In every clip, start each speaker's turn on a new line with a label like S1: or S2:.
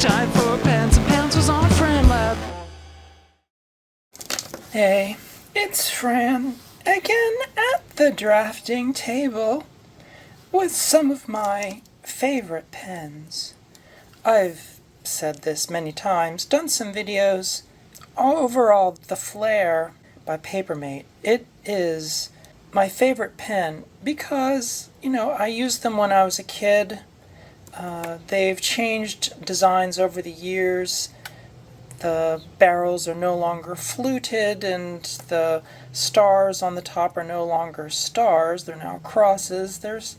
S1: time for Pens and Pencils on Fran Lab. Hey, it's Fran again at the drafting table with some of my favorite pens. I've said this many times, done some videos. Overall, the Flair by Papermate, it is my favorite pen because, I used them when I was a kid. They've changed designs over the years. The barrels are no longer fluted, and the stars on the top are no longer stars. They're now crosses. There's,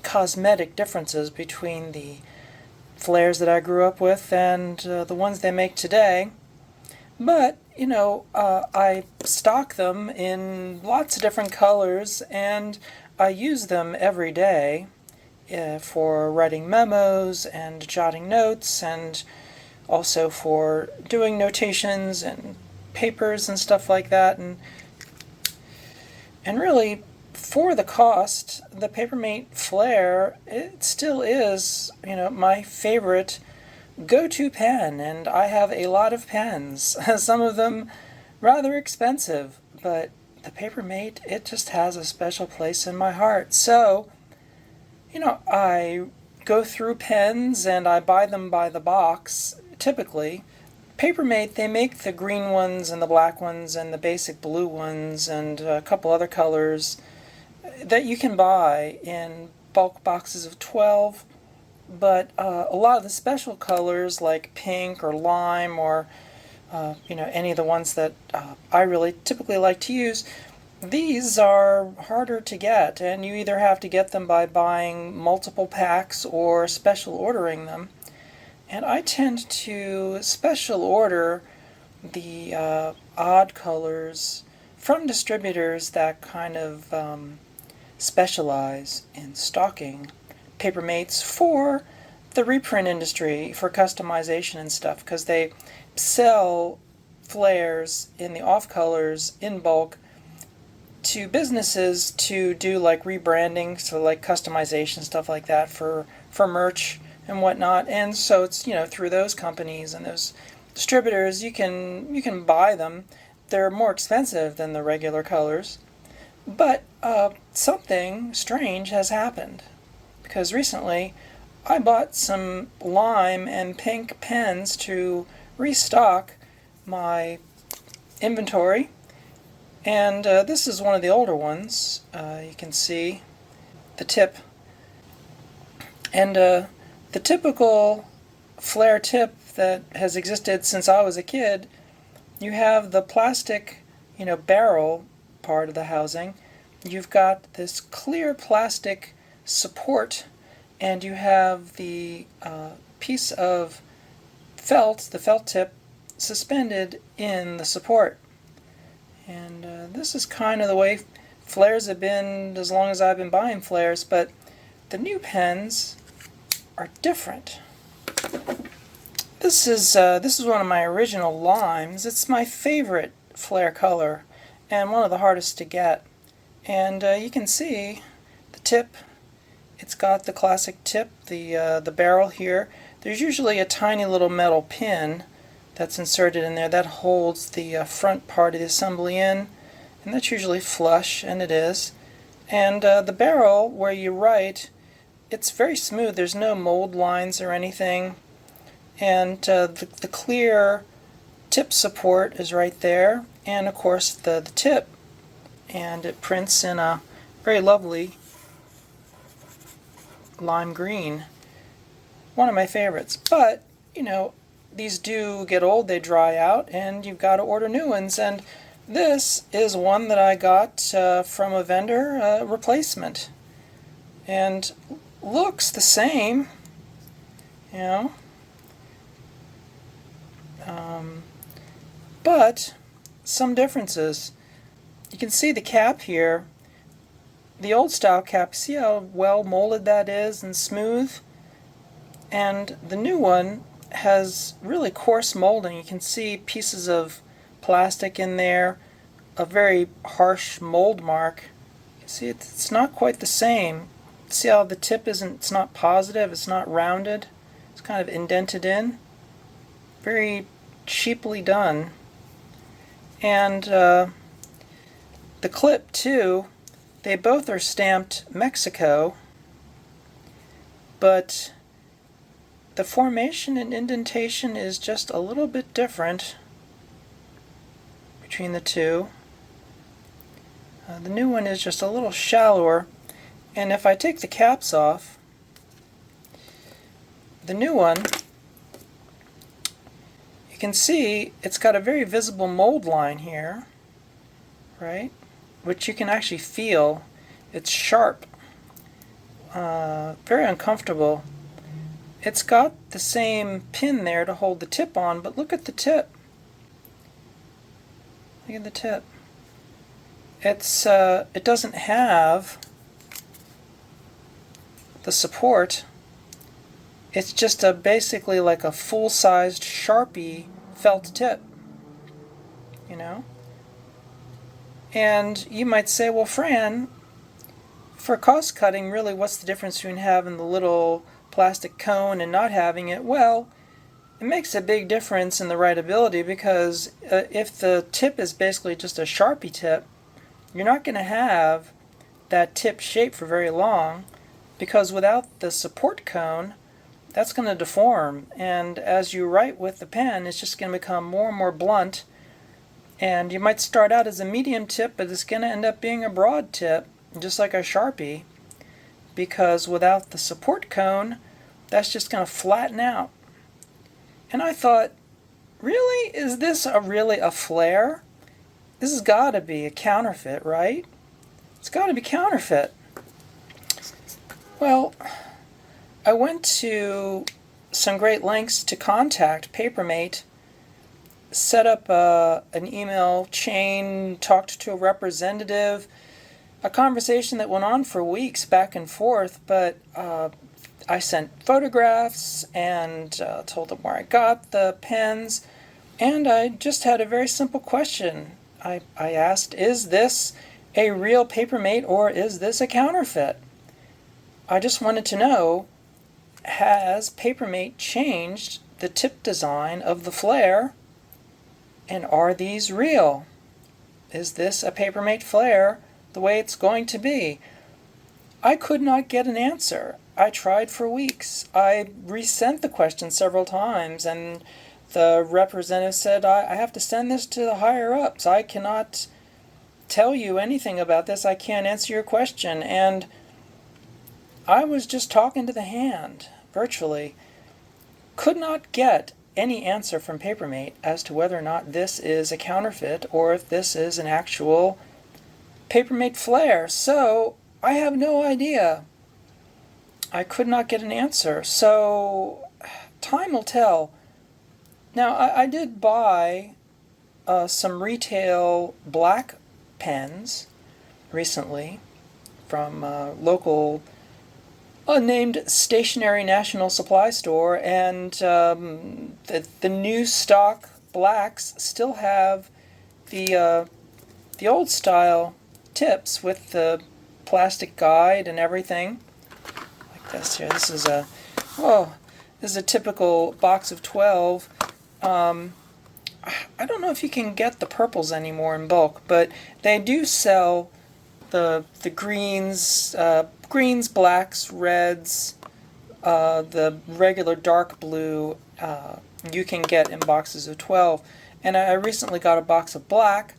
S1: cosmetic differences between the Flairs that I grew up with and the ones they make today. But, I stock them in lots of different colors, and I use them every day for writing memos and jotting notes, and also for doing notations and papers and stuff like that. And really, for the cost, the Papermate Flair, it still is, my favorite go-to pen, and I have a lot of pens, some of them rather expensive, but the Papermate, it just has a special place in my heart. So, I go through pens and I buy them by the box, typically. Papermate, they make the green ones and the black ones and the basic blue ones and a couple other colors that you can buy in bulk boxes of 12, but a lot of the special colors like pink or lime or any of the ones that I really typically like to use, these are harder to get, and you either have to get them by buying multiple packs or special ordering them. And I tend to special order the odd colors from distributors that kind of specialize in stocking Papermates for the reprint industry, for customization and stuff, because they sell Flairs in the off colors in bulk to businesses to do like rebranding, so like customization stuff like that for merch and whatnot. And so it's through those companies and those distributors you can buy them. They're more expensive than the regular colors, but something strange has happened, because recently I bought some lime and pink pens to restock my inventory. And this is one of the older ones. You can see the tip. And the typical Flair tip that has existed since I was a kid, you have the plastic, barrel part of the housing. You've got this clear plastic support, and you have the piece of felt, the felt tip, suspended in the support. And this is kind of the way Flairs have been as long as I've been buying Flairs, but the new pens are different. This is one of my original limes. It's my favorite Flair color and one of the hardest to get. And you can see the tip. It's got the classic tip, the barrel here. There's usually a tiny little metal pin that's inserted in there that holds the front part of the assembly in, and that's usually flush, and it is. And the barrel where you write, it's very smooth. There's no mold lines or anything, and the clear tip support is right there, and of course the tip, and it prints in a very lovely lime green. One of my favorites. But these do get old, they dry out, and you've got to order new ones. And this is one that I got from a vendor, replacement, and looks the same, but some differences. You can see the cap here. The old style cap, see how well molded that is and smooth? And the new one has really coarse molding. You can see pieces of plastic in there, a very harsh mold mark. You see it's not quite the same. See how the tip it's not positive, it's not rounded. It's kind of indented in. Very cheaply done. And the clip too, they both are stamped Mexico, but the formation and indentation is just a little bit different between the two. The new one is just a little shallower, and if I take the caps off, the new one, you can see it's got a very visible mold line here, right? Which you can actually feel. It's sharp, very uncomfortable. It's got the same pin there to hold the tip on, but look at the tip. Look at the tip. It doesn't have the support. It's just basically like a full-sized Sharpie felt tip, you know? And you might say, well, Fran, for cost cutting, really, what's the difference between having the little plastic cone and not having it? Well, it makes a big difference in the writability, because if the tip is basically just a Sharpie tip, you're not going to have that tip shape for very long, because without the support cone, that's going to deform, and as you write with the pen, it's just going to become more and more blunt, and you might start out as a medium tip, but it's going to end up being a broad tip, just like a Sharpie, because without the support cone, that's just going to flatten out. And I thought, really? Is this really a flare? This has got to be a counterfeit, right? It's got to be counterfeit. Well, I went to some great lengths to contact Papermate, set up an email chain, talked to a representative, a conversation that went on for weeks back and forth, but I sent photographs and told them where I got the pens, and I just had a very simple question. I asked, is this a real Papermate or is this a counterfeit? I just wanted to know, has Papermate changed the tip design of the flare, and are these real? Is this a Papermate flare the way it's going to be? I could not get an answer. I tried for weeks. I resent the question several times, and the representative said, I have to send this to the higher-ups. I cannot tell you anything about this. I can't answer your question. And I was just talking to the hand, virtually. Could not get any answer from Papermate as to whether or not this is a counterfeit or if this is an actual Papermate flare. So I have no idea. I could not get an answer. So time will tell. Now, I did buy some retail black pens recently from a local unnamed stationary national supply store, and the new stock blacks still have the old style tips with the plastic guide and everything. Like this here. This is a typical box of 12. I don't know if you can get the purples anymore in bulk, but they do sell the greens, blacks, reds, the regular dark blue you can get in boxes of 12. And I recently got a box of black,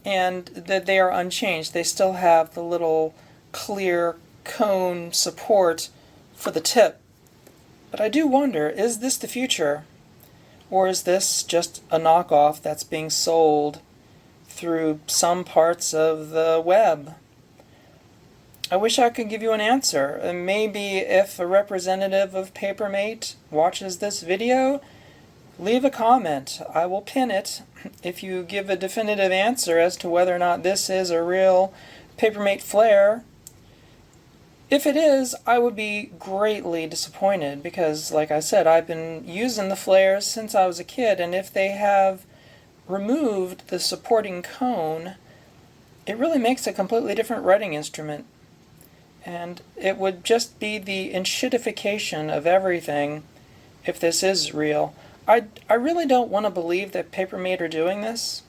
S1: and they are unchanged. They still have the little clear cone support for the tip. But I do wonder, is this the future? Or is this just a knockoff that's being sold through some parts of the web? I wish I could give you an answer. And maybe if a representative of Papermate watches this video, leave a comment. I will pin it if you give a definitive answer as to whether or not this is a real Papermate flare. If it is, I would be greatly disappointed because, like I said, I've been using the flares since I was a kid, and if they have removed the supporting cone, it really makes a completely different writing instrument. And it would just be the enshittification of everything if this is real. I really don't want to believe that Papermate are doing this,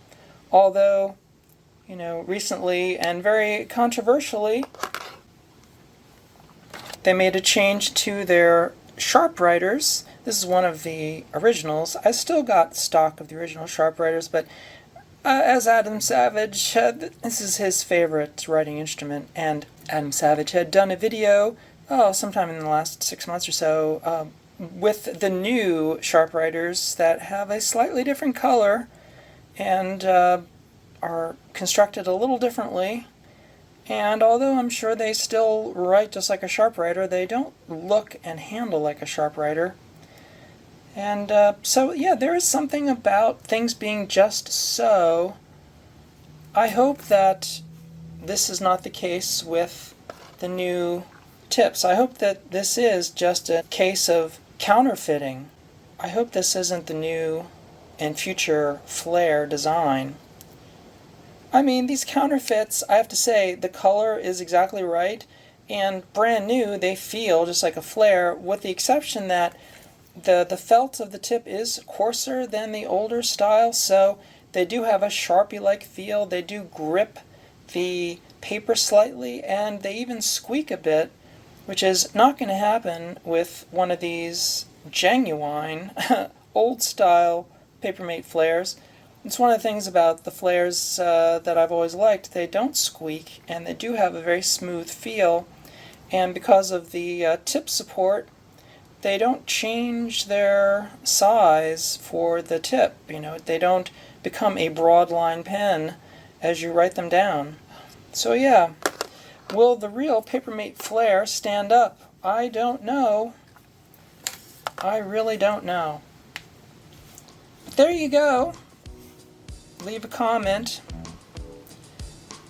S1: although, you know, recently and very controversially, they made a change to their Sharpwriters. This is one of the originals. I still got stock of the original Sharpwriters, but as Adam Savage, this is his favorite writing instrument, and Adam Savage had done a video, sometime in the last 6 months or so, with the new Sharpwriters that have a slightly different color and are constructed a little differently. And although I'm sure they still write just like a Sharpwriter, they don't look and handle like a Sharpwriter. And so, yeah, there is something about things being just so. I hope that this is not the case with the new tips. I hope that this is just a case of counterfeiting. I hope this isn't the new and future Flair design. I mean, these counterfeits, I have to say, the color is exactly right, and brand new, they feel just like a Flair, with the exception that the felt of the tip is coarser than the older style, so they do have a Sharpie-like feel. They do grip the paper slightly, and they even squeak a bit, which is not going to happen with one of these genuine old-style Papermate Flairs. It's one of the things about the Flairs that I've always liked. They don't squeak, and they do have a very smooth feel, and because of the tip support, they don't change their size for the tip. You know, they don't become a broadline pen as you write them down. So yeah, will the real Papermate Flair stand up? I don't know. I really don't know. But there you go. Leave a comment.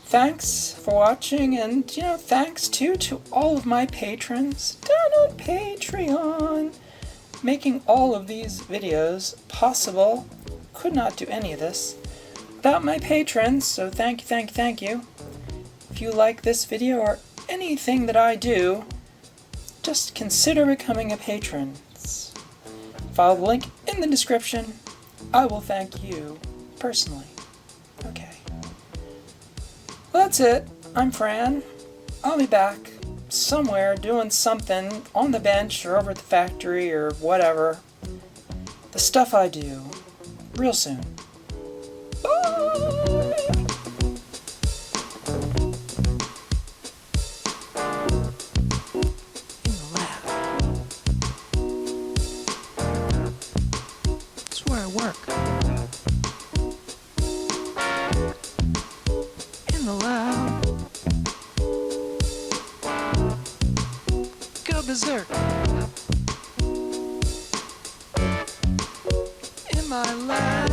S1: Thanks for watching, and thanks too to all of my patrons down on Patreon, making all of these videos possible. Could not do any of this without my patrons, so thank you. If you like this video or anything that I do, just consider becoming a patron. Follow the link in the description. I will thank you personally. Okay. Well, that's it. I'm Fran. I'll be back somewhere doing something on the bench or over at the factory or whatever. The stuff I do. Real soon. Bye! In the lab. That's where I work. In the lab. Go berserk. In my lab.